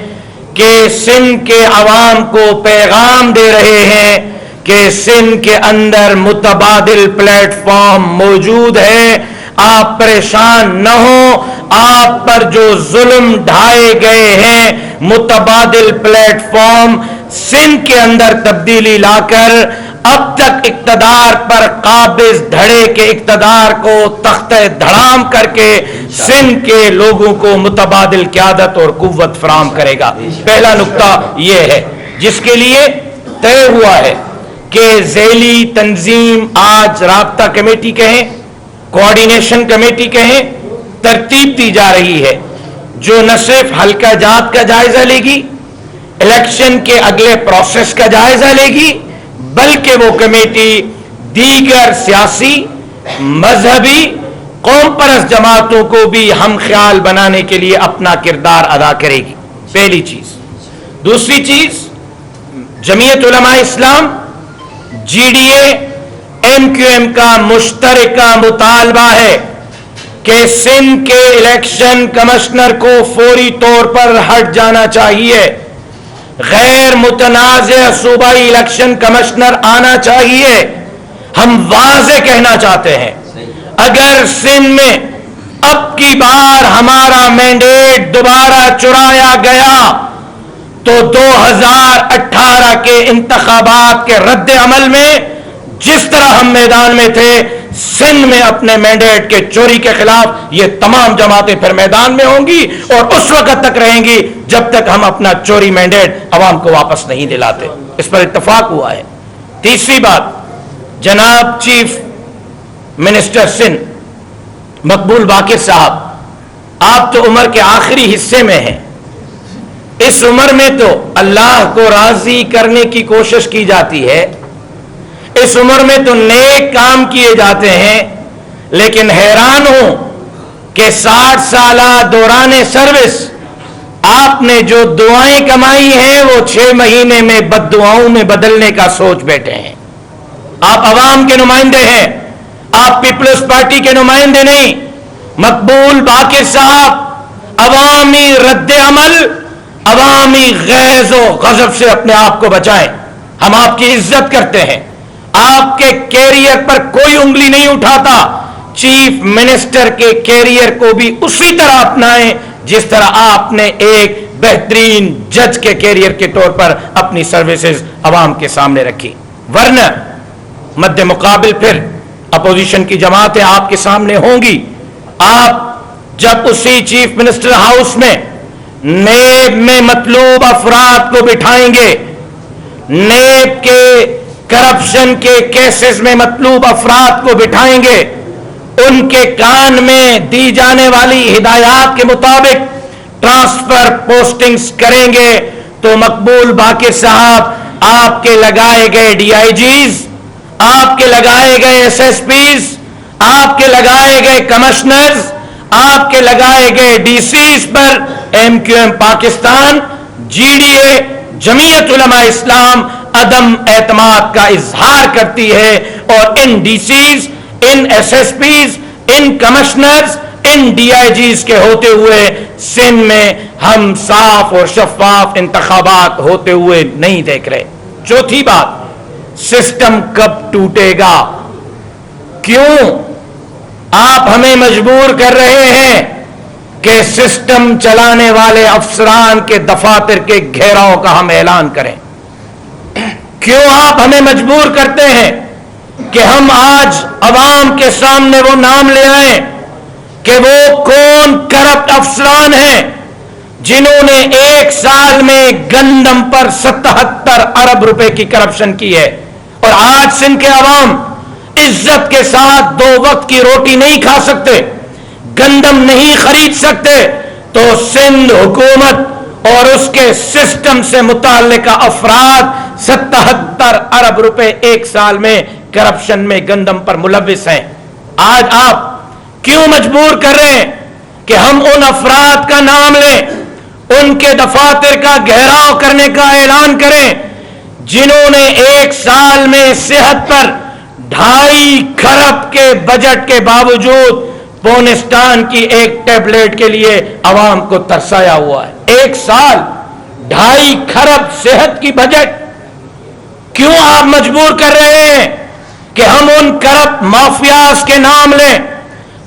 کہ سندھ کے عوام کو پیغام دے رہے ہیں کہ سندھ کے اندر متبادل پلیٹ فارم موجود ہے. آپ پریشان نہ ہوں، آپ پر جو ظلم ڈھائے گئے ہیں متبادل پلیٹ فارم سندھ کے اندر تبدیلی لا کر اب تک اقتدار پر قابض دھڑے کے اقتدار کو تختہ دھڑام کر کے سندھ کے لوگوں کو متبادل قیادت اور قوت فراہم کرے گا. پہلا نقطہ یہ ہے جس کے لیے طے ہوا ہے کہ ذیلی تنظیم آج رابطہ کمیٹی کہیں، کوارڈینیشن کمیٹی کہیں، ترتیب دی جا رہی ہے جو نہ صرف حلقہ جات کا جائزہ لے گی، الیکشن کے اگلے پروسیس کا جائزہ لے گی، بلکہ وہ کمیٹی دیگر سیاسی، مذہبی، قوم پرست جماعتوں کو بھی ہم خیال بنانے کے لیے اپنا کردار ادا کرے گی. پہلی چیز. دوسری چیز، Jamiat Ulema Islam, G D A, M Q M کا مشترکہ مطالبہ ہے کہ سندھ کے الیکشن کمشنر کو فوری طور پر ہٹ جانا چاہیے. غیر متنازع صوبائی الیکشن کمشنر آنا چاہیے. ہم واضح کہنا چاہتے ہیں اگر سندھ میں اب کی بار ہمارا مینڈیٹ دوبارہ چرایا گیا تو 2018 کے انتخابات کے رد عمل میں جس طرح ہم میدان میں تھے، سندھ میں اپنے مینڈیٹ کے چوری کے خلاف یہ تمام جماعتیں پھر میدان میں ہوں گی اور اس وقت تک رہیں گی جب تک ہم اپنا چوری مینڈیٹ عوام کو واپس نہیں دلاتے. اس پر اتفاق ہوا ہے. تیسری بات، جناب چیف منسٹر سندھ مقبول باقر صاحب، آپ تو عمر کے آخری حصے میں ہیں. اس عمر میں تو اللہ کو راضی کرنے کی کوشش کی جاتی ہے، اس عمر میں تو نیک کام کیے جاتے ہیں، لیکن حیران ہوں کہ 60 سالہ دوران سروس آپ نے جو دعائیں کمائی ہیں وہ 6 مہینے میں بد دعاؤں میں بدلنے کا سوچ بیٹھے ہیں. آپ عوام کے نمائندے ہیں، آپ پیپلز پارٹی کے نمائندے نہیں. مقبول باقر صاحب، عوامی رد عمل، عوامی غیظ و غضب سے اپنے آپ کو بچائیں. ہم آپ کی عزت کرتے ہیں، آپ کے کیریئر پر کوئی انگلی نہیں اٹھاتا. چیف منسٹر کے کیریئر کو بھی اسی طرح اپنائیں جس طرح آپ نے ایک بہترین جج کے کیریئر کے طور پر اپنی سروسز عوام کے سامنے رکھی. ورنہ مد مقابل پھر اپوزیشن کی جماعتیں آپ کے سامنے ہوں گی. آپ جب اسی چیف منسٹر ہاؤس میں نیب میں مطلوب افراد کو بٹھائیں گے، نیب کے کرپشن کے کیسز میں مطلوب افراد کو بٹھائیں گے، ان کے کان میں دی جانے والی ہدایات کے مطابق ٹرانسفر پوسٹنگز کریں گے، تو مقبول باقر صاحب آپ کے لگائے گئے ڈی آئی جیز، آپ کے لگائے گئے ایس ایس پیز، آپ کے لگائے گئے کمشنرز، آپ کے لگائے گئے ڈی سیز پر M Q M Pakistan, G D A, Jamiat Ulema Islam عدم اعتماد کا اظہار کرتی ہے. اور ان ڈی سیز، ان ایس ایس پیز، ان کمشنرز، ان ڈی آئی جیز کے ہوتے ہوئے سندھ میں ہم صاف اور شفاف انتخابات ہوتے ہوئے نہیں دیکھ رہے. چوتھی بات، سسٹم کب ٹوٹے گا؟ کیوں آپ ہمیں مجبور کر رہے ہیں کہ سسٹم چلانے والے افسران کے دفاتر کے گھیراؤ کا ہم اعلان کریں؟ کیوں آپ ہمیں مجبور کرتے ہیں کہ ہم آج عوام کے سامنے وہ نام لے آئیں کہ وہ کون کرپٹ افسران ہیں جنہوں نے ایک سال میں گندم پر 77 ارب روپے کی کرپشن کی ہے، اور آج سندھ کے عوام عزت کے ساتھ 2 وقت کی روٹی نہیں کھا سکتے، گندم نہیں خرید سکتے، تو سندھ حکومت اور اس کے سسٹم سے متعلقہ افراد 77 ارب روپے ایک سال میں کرپشن میں گندم پر ملوث ہیں۔ آج آپ کیوں مجبور کر رہے ہیں کہ ہم ان افراد کا نام لیں، ان کے دفاتر کا گھیراؤ کرنے کا اعلان کریں جنہوں نے ایک سال میں صحت پر 2.5 ارب کے بجٹ کے باوجود پونستان کی ایک ٹیبلٹ کے لیے عوام کو ترسایا ہوا ہے؟ ایک سال 2.5 ارب صحت کی بجٹ، کیوں آپ مجبور کر رہے ہیں کہ ہم ان کرپٹ مافیاز کے نام لیں،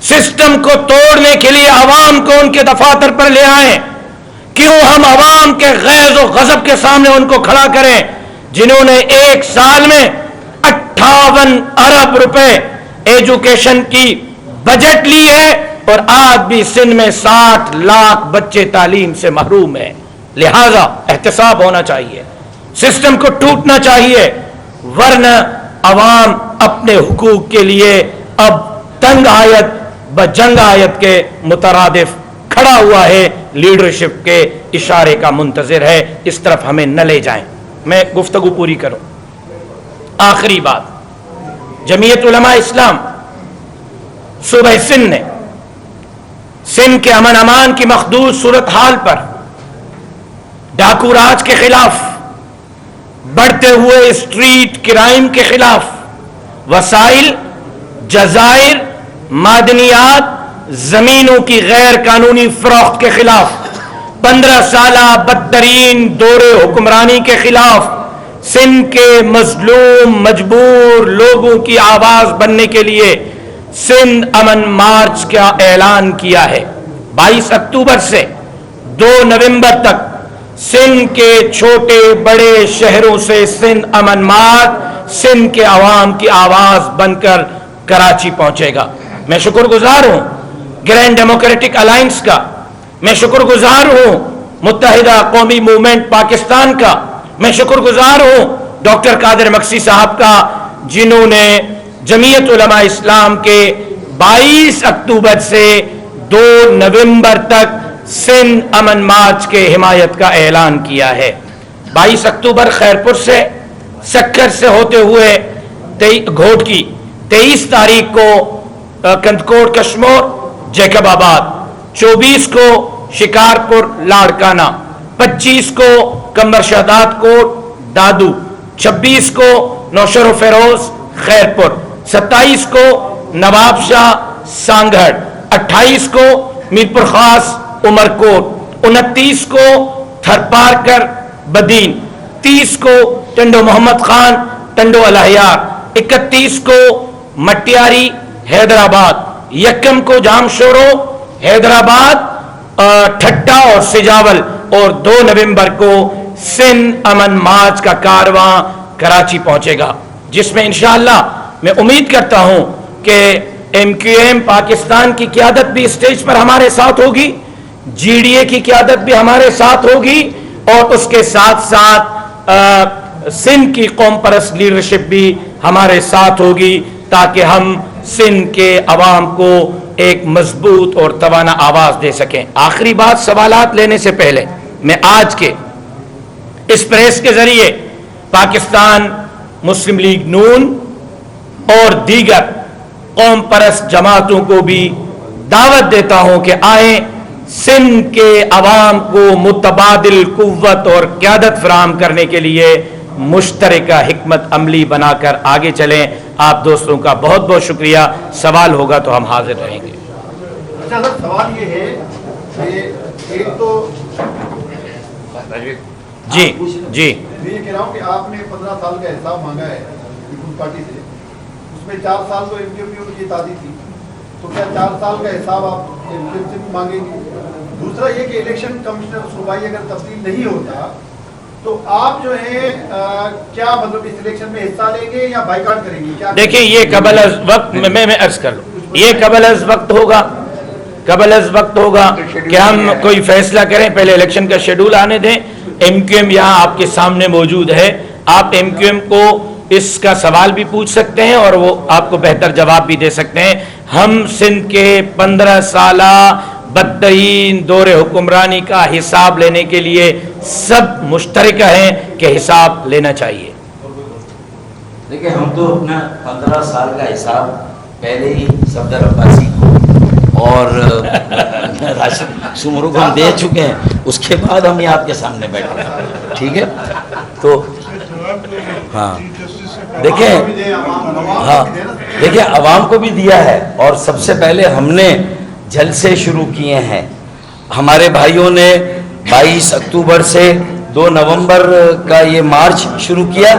سسٹم کو توڑنے کے لیے عوام کو ان کے دفاتر پر لے آئیں؟ کیوں ہم عوام کے غیظ و غضب کے سامنے ان کو کھڑا کریں جنہوں نے ایک سال میں 58 ارب روپے ایجوکیشن کی بجٹ لی ہے، اور آج بھی سندھ میں 60 لاکھ بچے تعلیم سے محروم ہیں؟ لہذا احتساب ہونا چاہیے، سسٹم کو ٹوٹنا چاہیے، ورنہ عوام اپنے حقوق کے لیے اب تنگ آیت بجنگ آیت کے مترادف کھڑا ہوا ہے، لیڈرشپ کے اشارے کا منتظر ہے۔ اس طرف ہمیں نہ لے جائیں۔ میں گفتگو پوری کروں۔ آخری بات، جمعیت علماء اسلام صوبہ سندھ نے سندھ کے امن امان کی مخدوش صورتحال پر، ڈاکو راج کے خلاف، بڑھتے ہوئے اسٹریٹ کرائم کے خلاف، وسائل، جزائر، معدنیات، زمینوں کی غیر قانونی فروخت کے خلاف، 15 سالہ بدترین دور حکمرانی کے خلاف سندھ کے مظلوم مجبور لوگوں کی آواز بننے کے لیے سندھ امن مارچ کا اعلان کیا ہے۔ 22 اکتوبر سے 2 نومبر تک سندھ کے چھوٹے بڑے شہروں سے سندھ امن مارچ سندھ کے عوام کی آواز بن کر کراچی پہنچے گا۔ میں شکر گزار ہوں گرینڈ ڈیموکریٹک الائنس کا، میں شکر گزار ہوں متحدہ قومی موومنٹ پاکستان کا، میں شکر گزار ہوں ڈاکٹر قادر مکسی صاحب کا، جنہوں نے جمعیت علماء اسلام کے 22 اکتوبر سے 2 نومبر تک سندھ امن مارچ کے حمایت کا اعلان کیا ہے۔ 22 اکتوبر خیرپور سے، سکر سے ہوتے ہوئے گھوٹ کی، 23 تاریخ کو کندکوٹ کشمور جیکب آباد، 24 کو شکارپور لاڑکانہ، 25 کو کمبر شہداد کوٹ دادو، 26 کو نوشر و فیروز خیرپور، 27 کو نواب شاہ سانگھڑ، 28 کو میرپور خاص عمرکوٹ، 29 کو تھرپارکر بدین، 30 کو ٹنڈو محمد خان ٹنڈو الہیار، 31 کو مٹیاری حیدرآباد، یکم کو جام شورو حیدرآباد ٹھٹا اور سجاول، اور 2 نومبر کو سندھ امن مارچ کا کارواں کراچی پہنچے گا، جس میں انشاءاللہ میں امید کرتا ہوں کہ ایم کیو ایم پاکستان کی قیادت بھی اسٹیج پر ہمارے ساتھ ہوگی، جی ڈی اے کی قیادت بھی ہمارے ساتھ ہوگی، اور اس کے ساتھ ساتھ سندھ کی قوم پرست لیڈرشپ بھی ہمارے ساتھ ہوگی، تاکہ ہم سندھ کے عوام کو ایک مضبوط اور توانا آواز دے سکیں۔ آخری بات، سوالات لینے سے پہلے میں آج کے اس پریس کے ذریعے پاکستان مسلم لیگ نون اور دیگر قوم پرست جماعتوں کو بھی دعوت دیتا ہوں کہ آئیں، سندھ کے عوام کو متبادل قوت اور قیادت فراہم کرنے کے لیے مشترکہ حکمت عملی بنا کر آگے چلیں۔ آپ دوستوں کا بہت بہت شکریہ۔ سوال ہوگا تو ہم حاضر رہیں گے۔ اچھا سر، سوال یہ ہے کہ ایک تو جی جی میں یہ کہہ رہا ہوں کہ آپ نے 15 سال کا حساب مانگا ہے پیپلز پارٹی سے، اس میں 4 سال تو ایم کیو ایم کی تعداد تھی، تو کیا 4 سال کا حساب آپ ایم کیو ایم سے بھی مانگیں گے؟ دوسرا یہ کہ الیکشن کمشنر صوبائی اگر تبدیل نہیں ہوتا تو آپ جو ہے کیا مطلب اس الیکشن میں حصہ لیں گے یا بائیکاٹ کریں گے؟ کیا دیکھیں یہ قبل از وقت میں عرض کر لوں، یہ قبل از وقت ہوگا کہ ہم کوئی فیصلہ کریں، پہلے الیکشن کا شیڈول آنے دیں۔ ایم کیو ایم یہاں آپ کے سامنے موجود ہے، آپ ایم کیو ایم کو اس کا سوال بھی پوچھ سکتے ہیں اور وہ آپ کو بہتر جواب بھی دے سکتے ہیں۔ ہم سندھ کے 15 سالہ بدترین دور حکمرانی کا حساب لینے کے لیے سب مشترکہ ہیں کہ حساب لینا چاہیے۔ دیکھیں ہم تو اپنا 15 سال کا حساب پہلے ہی صفدر عباسی کو اور راشد سمرو کو ہم دے چکے ہیں، اس کے بعد ہم یہ آپ کے سامنے بیٹھے ہیں، ٹھیک ہے؟ تو ہاں دیکھیں عوام کو بھی دیا ہے، اور سب سے پہلے ہم نے جلسے شروع کیے ہیں۔ ہمارے بھائیوں نے 22 اکتوبر سے 2 نومبر کا یہ مارچ شروع کیا،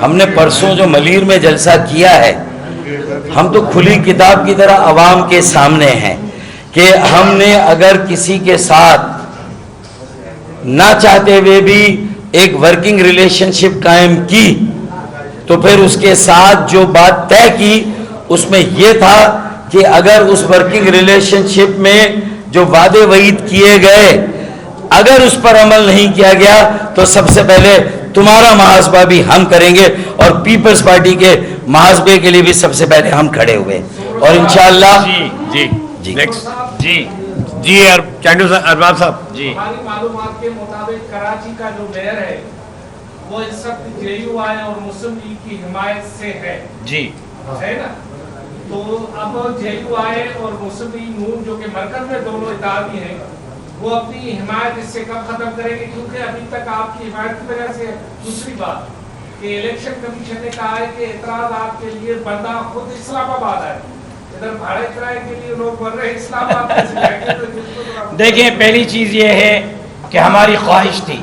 ہم نے پرسوں جو ملیر میں جلسہ کیا ہے، ہم تو کھلی کتاب کی طرح عوام کے سامنے ہیں کہ ہم نے اگر کسی کے ساتھ نہ چاہتے ہوئے بھی ایک ورکنگ ریلیشن شپ قائم کی تو پھر اس کے ساتھ جو بات طے کی اس میں یہ تھا کہ اگر اس ورکنگ ریلیشن شپ میں جو وعدے وعید کیے گئے اگر اس پر عمل نہیں کیا گیا تو سب سے پہلے تمہارا محاسبہ بھی ہم کریں گے، اور پیپلز پارٹی کے محاسبے کے لیے بھی سب سے پہلے ہم کھڑے ہوئے، اور انشاءاللہ ارباب صاحب جی ہماری معلومات کے مطابق کراچی کا جو میئر ہے وہ اس وقت جے یو آئی اور مسلم لیگ کی حمایت سے ہے جی ہے نا؟ تو اب جے یو آئی اور مسلم لیگ نون جو کہ مرکز میں دونوں اتحادی ہیں وہ اپنی حمایت اس سے کب ختم کریں گے؟ کیونکہ ابھی تک آپ کی حمایت کی وجہ سے دوسری بات کہ الیکشن کمیشن نے کہا ہے کہ اعتراضات کے لیے بندہ خود اسلام آباد آئے، ادھر بھاڑے کرائے کے لیے لوگ بن رہے ہیں اسلام آباد سے۔ دیکھیں پہلی چیز یہ ہے کہ ہماری خواہش تھی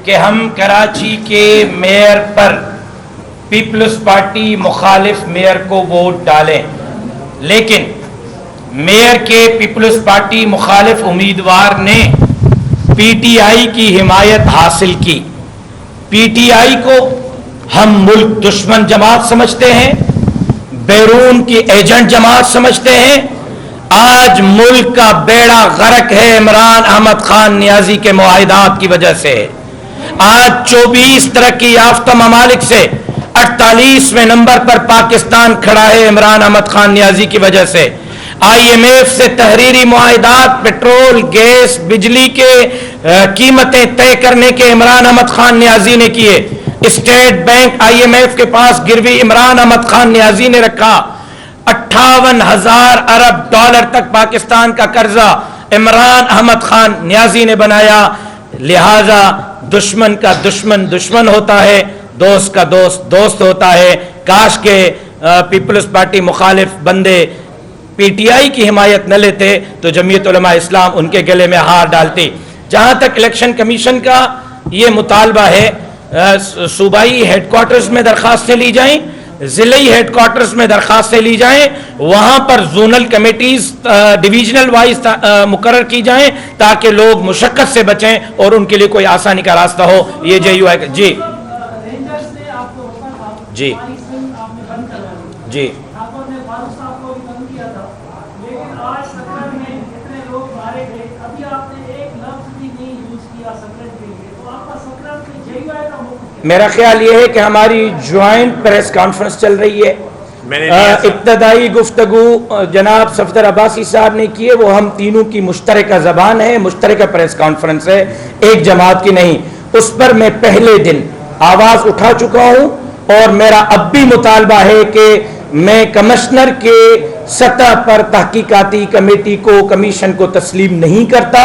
کہ ہم کراچی کے میئر پر پیپلز پارٹی مخالف میئر کو ووٹ ڈالیں، لیکن میئر کے پیپلز پارٹی مخالف امیدوار نے پی ٹی آئی کی حمایت حاصل کی۔ پی ٹی آئی کو ہم ملک دشمن جماعت سمجھتے ہیں، بیرون کی ایجنٹ جماعت سمجھتے ہیں۔ آج ملک کا بیڑا غرق ہے عمران احمد خان نیازی کے معاہدات کی وجہ سے۔ آج 24 ترقی یافتہ ممالک سے 48ویں نمبر پر پاکستان کھڑا ہے عمران احمد خان نیازی کی وجہ سے۔ آئی ایم ایف سے تحریری معاہدات پیٹرول، گیس، بجلی کے قیمتیں طے کرنے کے عمران احمد خان نیازی نے کیے۔ State bank I M F کے پاس گروی عمران احمد خان نیازی نے رکھا۔ 58,000 ارب ڈالر تک پاکستان کا قرضہ عمران احمد خان نیازی نے بنایا۔ لہذا دشمن کا دشمن دشمن ہوتا ہے، دوست کا دوست دوست ہوتا ہے۔ کاش کے پیپلز پارٹی مخالف بندے پی ٹی آئی کی حمایت نہ لیتے تو جمعیت علماء اسلام ان کے گلے میں ہار ڈالتی۔ جہاں تک الیکشن کمیشن کا یہ مطالبہ ہے، صوبائی ہیڈ کوارٹرز میں درخواستیں لی جائیں، ضلعی ہیڈ کوارٹرز میں درخواستیں لی جائیں، وہاں پر زونل کمیٹیز ڈویژنل وائز مقرر کی جائیں تاکہ لوگ مشقت سے بچیں اور ان کے لیے کوئی آسانی کا راستہ ہو۔ یہ جے یو آئی جی جی جی میرا خیال یہ ہے کہ ہماری جوائنٹ پریس کانفرنس چل رہی ہے۔ ابتدائی گفتگو جناب صفدر عباسی صاحب نے کی ہے، وہ ہم تینوں کی مشترکہ زبان ہے، مشترکہ پریس کانفرنس ہے، ایک جماعت کی نہیں۔ اس پر میں پہلے دن آواز اٹھا چکا ہوں اور میرا اب بھی مطالبہ ہے کہ میں کمشنر کے سطح پر تحقیقاتی کمیٹی کو کمیشن کو تسلیم نہیں کرتا،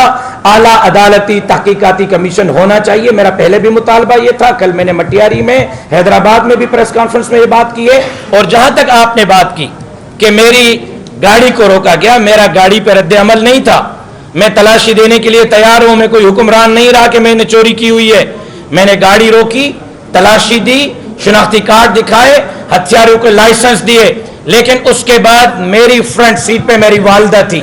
اعلیٰ عدالتی تحقیقاتی کمیشن ہونا چاہیے۔ میرا پہلے بھی مطالبہ یہ تھا، کل میں نے مٹیاری میں حیدرآباد میں بھی پریس کانفرنس میں یہ بات کی ہے۔ اور جہاں تک آپ نے بات کی کہ میری گاڑی کو روکا گیا، میرا گاڑی پہ رد عمل نہیں تھا، میں تلاشی دینے کے لیے تیار ہوں، میں کوئی حکمران نہیں رہا کہ میں نے چوری کی ہوئی ہے۔ میں نے گاڑی روکی، تلاشی دی، شناختی کارڈ دکھائے، ہتھیاروں کو لائسنس دیے، لیکن اس کے بعد میری فرنٹ سیٹ پہ میری والدہ تھی،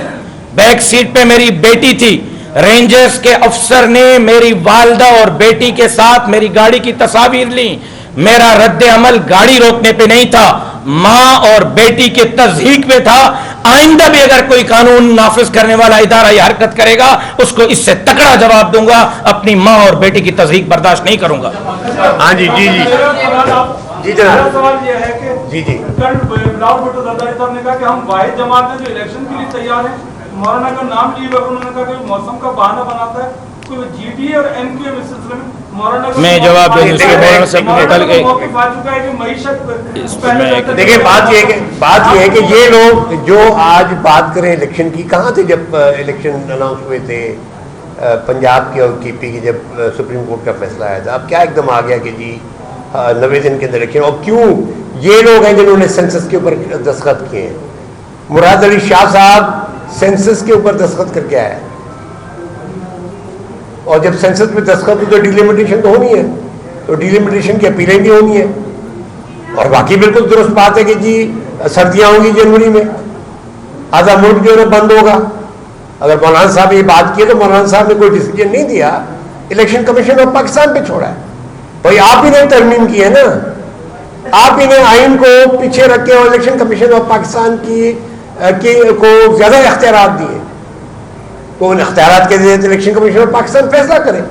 بیک سیٹ پہ میری بیٹی تھی، رینجرز کے افسر نے میری والدہ اور بیٹی کے ساتھ میری گاڑی کی تصاویر لی. میرا رد عمل گاڑی روکنے پہ نہیں تھا, ماں اور بیٹی کے تضحیک پہ تھا. آئندہ بھی اگر کوئی قانون نافذ کرنے والا ادارہ یہ حرکت کرے گا اس کو اس سے تکڑا جواب دوں گا. اپنی ماں اور بیٹی کی تضحیک برداشت نہیں کروں گا. ہاں جی جی جی جی جناب. سوال یہ ہے کہ جی جی کل بلاول بھٹو زرداری صاحب نے کہا کہ ہم واحد جماعت ہیں جو الیکشن کے لیے تیار ہیں. مولانا کا نام لیے ہوئے انہوں نے کہا کہ موسم کا بہانہ بناتا ہے. کوئی جی ٹی اے اور این کیو ایم اس سلسلے میں مولانا کا میں جواب دوں گا. مولانا صاحب نکل گئے. موقف آ چکا ہے کہ معیشت دیکھیں بات یہ ہے کہ یہ لوگ جو آج بات کریں الیکشن کی, کہاں تھے جب الیکشن اناؤنس ہوئے تھے پنجاب کے اور کے پی کی, جب سپریم کورٹ کا فیصلہ آیا تھا. اب کیا ایک دم آ گیا کہ جی 90 دن کے اندر الیکشن؟ اور کیوں یہ لوگ ہیں جنہوں نے سینسس کے اوپر دستخط کیے ہیں. مراد علی شاہ صاحب سینسس کے اوپر دستخط کر کے آیا, اور جب سینسس پہ دستخط ہوئی تو ڈیلیمیٹیشن تو ہونی ہے, تو ڈیلیمیٹیشن کی اپیلیں بھی ہونی ہے. اور باقی بالکل درست بات ہے کہ جی سردیاں ہوں گی جنوری میں, آدھا ملک جو ہے بند ہوگا. اگر مولانا صاحب یہ بات کی تو مولانا صاحب نے کوئی ڈیسیجن نہیں دیا, الیکشن کمیشن آف پاکستان پہ چھوڑا ہے. بھائی آپ ہی نے ترمیم کی ہے نا, آپ ہی نے آئین کو پیچھے رکھ کے اور الیکشن کمیشن آف پاکستان کو زیادہ اختیارات دیے. تو ان اختیارات کے ذریعے الیکشن کمیشن آف پاکستان فیصلہ کرے.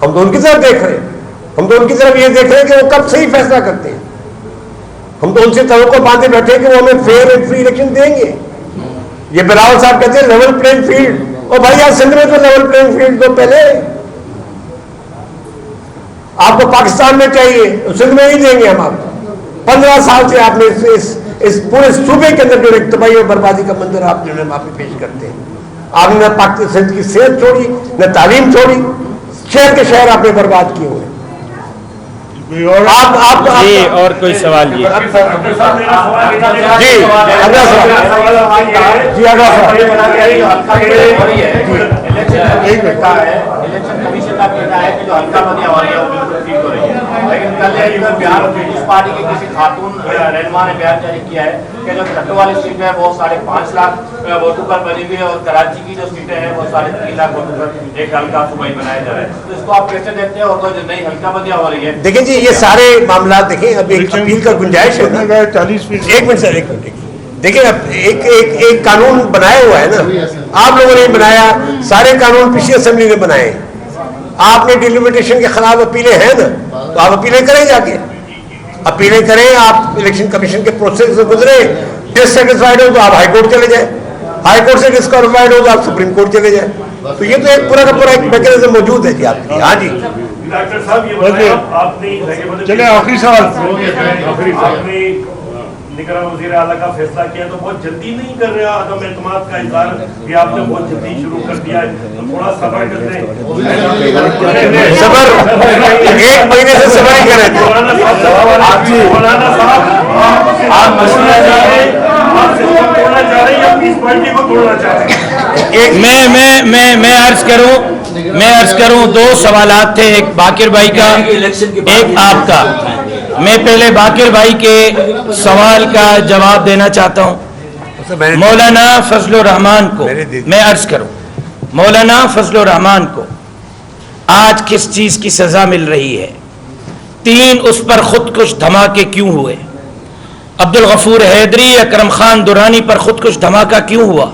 ہم تو ان کی طرف دیکھ رہے ہیں, ہم تو ان کی طرف یہ دیکھ رہے ہیں کہ وہ کب صحیح فیصلہ کرتے ہیں. ہم تو ان سے توقع باندھے بیٹھے ہیں کہ وہ ہمیں فیئر اینڈ فری الیکشن دیں گے. یہ بلاول صاحب کہتے ہیں لیول پلینگ فیلڈ. اور بھائی یار سندھ میں تو لیول پلینگ فیلڈ تو پہلے آپ کو پاکستان میں چاہیے, سندھ میں نہیں دیں گے ہم آپ کو. 15 سال سے آپ نے اس پورے صوبے کے اندر جو ایک تباہی اور بربادی کا منظر آپ جو ہے آپ پیش کرتے ہیں. آپ نے نہ پاکستان کی صحت چھوڑی, نہ تعلیم چھوڑی, شہر کے شہر آپ نے برباد کیے ہوئے. جی اور کوئی سوال؟ جی جی اگلا سوال. جی اگلا سوال. الیکشن کمیشن کا کہنا ہے کہ جو ہلکا بندی ہو رہی ہے وہ بالکل ٹھیک ہو رہی ہے, لیکن کل بہار پیپلز پارٹی کی کسی خاتون رہنما نے بیان جاری کیا ہے کہ جو کھٹو والی سیٹ ہے وہ 5.5 لاکھ ووٹوں پر بنی ہوئی ہے, اور کراچی کی جو سیٹیں ہیں وہ 3.5 لاکھ ووٹوں پر ایک ہلکا صوبائی بنایا جا رہا ہے. تو اس کو آپ کیسے دیکھتے ہیں؟ اور جو نئی ہلکا بندیاں ہو رہی ہے, دیکھیں جی یہ سارے معاملات دیکھیں, اب ایک اپیل کا گنجائش ہے. 40% ایک منٹ سر, ایک منٹ. دیکھیں اب ایک قانون بنایا ہوا ہے نا, آپ لوگوں نے بنایا, سارے قانون پچھلی اسمبلی نے بنائے. آپ نے ڈیلیمیٹیشن کے خلاف اپیلیں ہیں نا, تو آپ اپیلیں کریں, جا کے اپیلیں کریں. آپ الیکشن کمیشن کے پروسیس سے گزرے, ڈسسیٹسفائیڈ ہو تو آپ ہائی کورٹ چلے جائیں, ہائی کورٹ سے ڈسکوالیفائڈ ہو تو آپ سپریم کورٹ چلے جائیں. تو یہ تو ایک پورا کا پورا ایک میکینزم موجود ہے جی آپ کے لیے. ہاں جی ڈاکٹر صاحب یہ بتائیں, آپ نے چلے آخری سوال, نگراں وزیر اعلیٰ کا فیصلہ کیا تو بہت جلدی نہیں کر رہا, عدم اعتماد کا اظہار بھی آپ نے بہت جلدی شروع کر دیا ہے, تھوڑا صبر کرتے ہیں. صبر 1 مہینے سے صبر ہی کر رہے تھے. مولانا صاحب آپ مشورہ چاہ رہے ہیں, آپ سسٹم توڑنا چاہ رہے ہیں یا پیس پارٹی کو توڑنا چاہ رہے ہیں؟ میں عرض کروں 2 سوالات تھے, ایک باقر بھائی کا, ایک آپ کا. میں پہلے باقر بھائی کے سوال کا جواب دینا چاہتا ہوں. مولانا فضل الرحمان کو میں عرض کروں, مولانا فضل الرحمان کو آج کس چیز کی سزا مل رہی ہے؟ 3 اس پر خودکش دھماکے کیوں ہوئے؟ عبد الغفور حیدری, اکرم خان درانی پر خودکش دھماکہ کیوں ہوا؟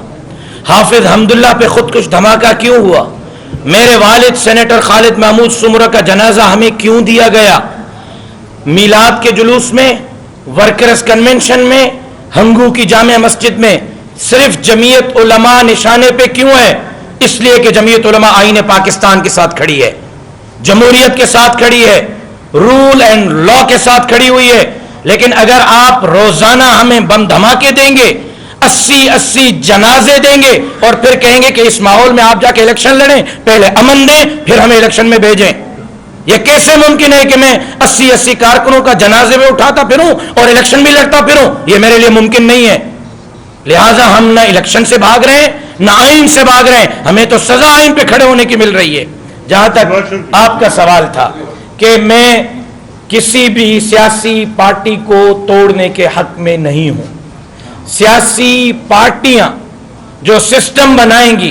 حافظ حمداللہ پہ خودکش دھماکہ کیوں ہوا؟ میرے والد سینیٹر خالد محمود سمرہ کا جنازہ ہمیں کیوں دیا گیا؟ میلاد کے جلوس میں, ورکرز کنونشن میں, ہنگو کی جامع مسجد میں صرف جمعیت علماء نشانے پہ کیوں ہے؟ اس لیے کہ جمعیت علماء آئین پاکستان کے ساتھ کھڑی ہے, جمہوریت کے ساتھ کھڑی ہے, رول اینڈ لا کے ساتھ کھڑی ہوئی ہے. لیکن اگر آپ روزانہ ہمیں بم دھماکے دیں گے, 80 جنازے دیں گے, اور پھر کہیں گے کہ اس ماحول میں آپ جا کے الیکشن لڑیں, پہلے امن دیں پھر ہمیں الیکشن میں بھیجیں, یہ کیسے ممکن ہے کہ میں 80 کارکنوں کا جنازے میں اٹھاتا پھروں اور الیکشن بھی لڑتا پھروں؟ یہ میرے لیے ممکن نہیں ہے. لہٰذا ہم نہ الیکشن سے بھاگ رہے ہیں نہ آئین سے بھاگ رہے ہیں, ہمیں تو سزا آئین پہ کھڑے ہونے کی مل رہی ہے. جہاں تک آپ کا سوال تھا کہ میں کسی بھی سیاسی پارٹی کو توڑنے کے حق میں نہیں ہوں. سیاسی پارٹیاں جو سسٹم بنائیں گی